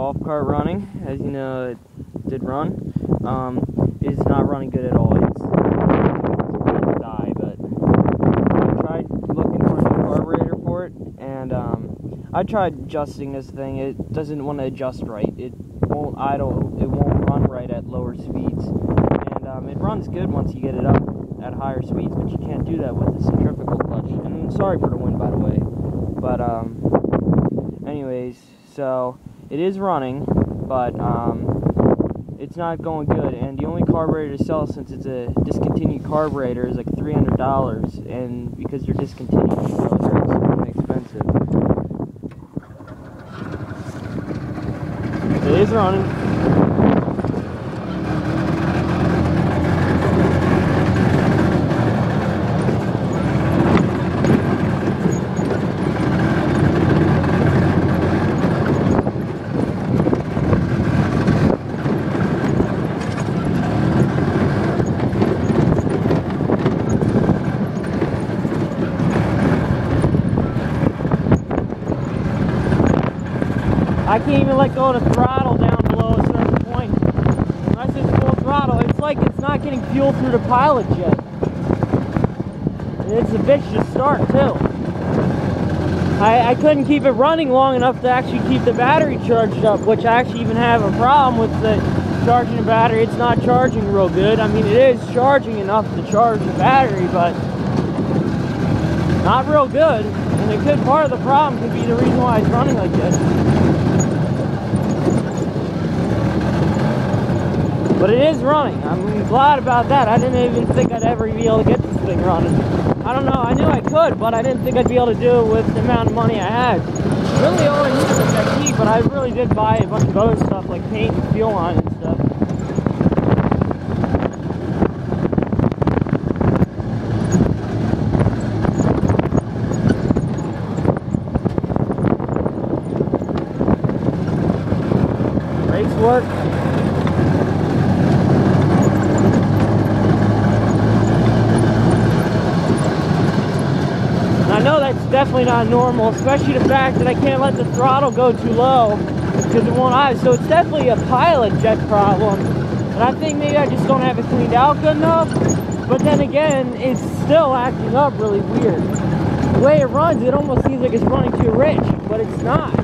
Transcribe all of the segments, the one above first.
golf cart running. As you know, it did run. It's not running good at all. It's going to die, but I tried looking for a new carburetor for it, and I tried adjusting this thing. It doesn't want to adjust right. It won't idle. It won't run right at lower speeds, and it runs good once you get it up at higher speeds, but you can't do that with the centrifugal clutch. And I'm sorry for the wind, by the way, but anyways, so it is running, but it's not going good, and the only carburetor to sell, since it's a discontinued carburetor, is like $300, and because they're discontinued, so they're extremely expensive. It is running. I can't even let go of the throttle down below a certain point. Unless it's full throttle, it's like it's not getting fuel through the pilot jet. And it's a bitch to start too. I couldn't keep it running long enough to actually keep the battery charged up, which I actually even have a problem with the charging the battery. It's not charging real good. I mean, it is charging enough to charge the battery, but not real good. And a good part of the problem could be the reason why it's running like this. But it is running. I'm glad about that. I didn't even think I'd ever be able to get this thing running. I don't know. I knew I could, but I didn't think I'd be able to do it with the amount of money I had. Really all I needed was that key, but I really did buy a bunch of other stuff like paint and fuel line and stuff. Brakes work. I know that's definitely not normal, especially the fact that I can't let the throttle go too low because it won't idle. So it's definitely a pilot jet problem. And I think maybe I just don't have it cleaned out good enough. But then again, it's still acting up really weird. The way it runs, it almost seems like it's running too rich, but it's not.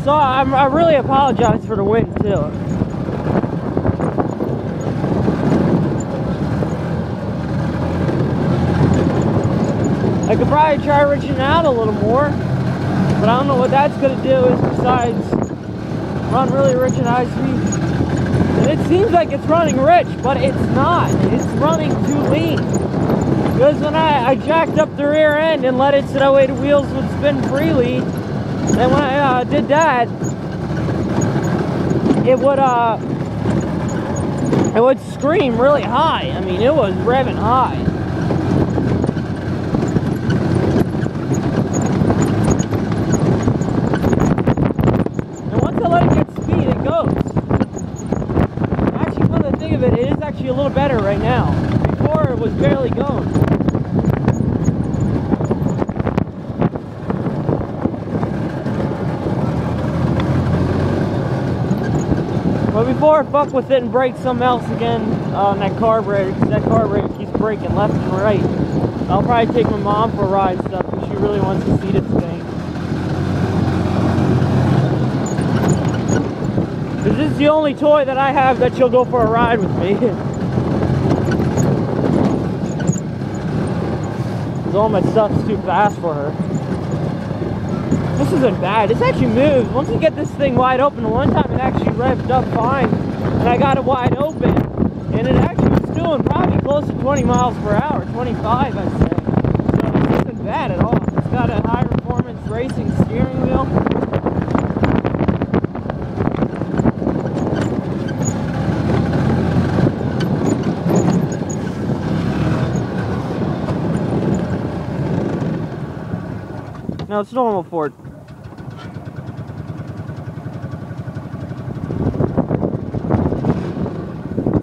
So I really apologize for the wind too. I could probably try reaching out a little more, but I don't know what that's going to do besides run really rich at high speeds. And it seems like it's running rich, but it's not. It's running too lean. Because when I jacked up the rear end and let it so that way the wheels would spin freely, and when I did that, it would scream really high. I mean, it was revving high. And once I let it get speed, it goes. Actually, come to think of it, it is actually a little better right now. Before, it was barely going. But before I fuck with it and break something else again on that carburetor, because that carburetor keeps breaking left and right, I'll probably take my mom for a ride and stuff because she really wants to see this thing. This is the only toy that I have that she'll go for a ride with me. Because all my stuff's too fast for her. This isn't bad. This actually moves. Once you get this thing wide open, the one time it actually revved up fine, and I got it wide open, and it actually was doing probably close to 20 miles per hour, 25 I'd say. So this isn't bad at all. It's got a high performance racing steering wheel. No, it's normal Ford.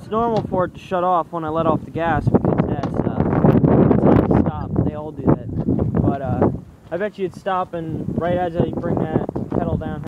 normal for it to shut off when I let off the gas because that's how you stop. They all do that. But I bet you it'd stop, and right as I bring that pedal down.